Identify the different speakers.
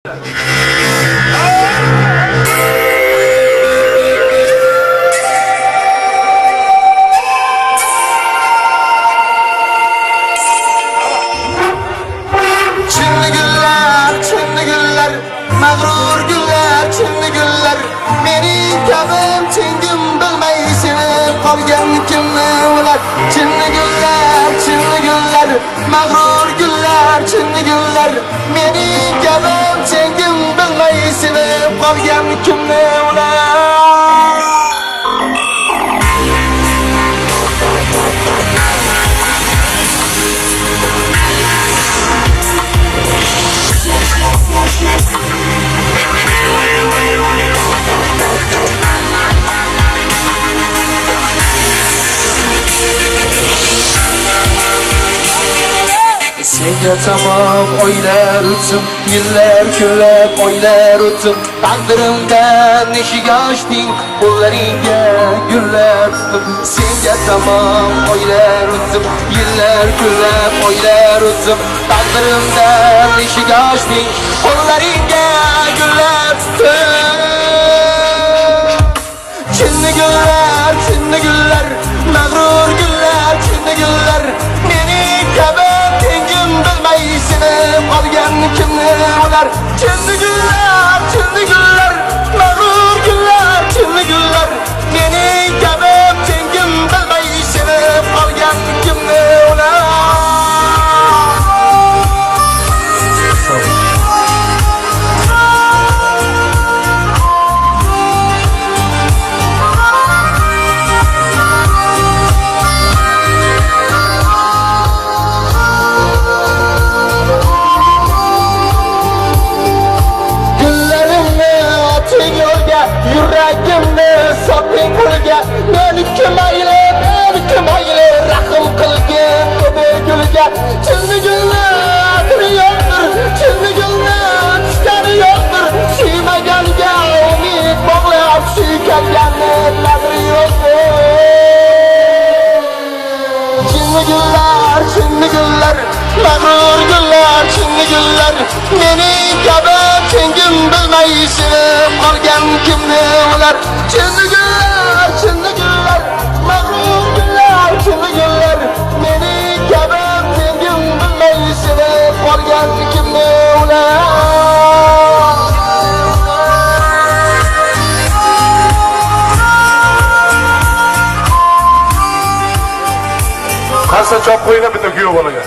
Speaker 1: Mağrur güller, çinli güller, meni kabim çingim bilmeysin qolgan kimni ular. Çinli güller, mağrur güller, çinli güller, meni kabim çingim bilmeysin qolgan kimni ular. Senga tamam oylar o'tsin, yillar kunlab oylar o'tsin. Taqdirimdan eshik ochding, qo'llaringga gullar tutib. Senga tamam oylar o'tsin, yillar kunlab oylar o'tsin. Taqdirimdan eshik ochding, qo'llaringga gullar tutib. Chinni gullar, mag'rur gullar, chinni gullar, meni kabi bilmeysin qolgan kimni ular. Chinni gullar, mag'rur gullar, chinni gullar, meni kabi tengim bilmeysin qolgan kimni ular. Yuragimni soping qilga, meni kim ayli, rahim qilgin ko'be gulga. Chinni gullar yo'qdir, chinni gullar tushgani yo'qdir. Suymaganga umid bog'lab, suyganni qadri yo'qdir. Chinni gullar, mag'rur gullar, chinni gullar, meni kabi tengim bilmeysin qolgan kimni ular. Chinni gullar, mag'rur gullar, chinni gullar, meni kabi tengim bilmeysin qolgan kimni ular.
Speaker 2: Qasam chop qo'yinglar bitta kuyov bolaga.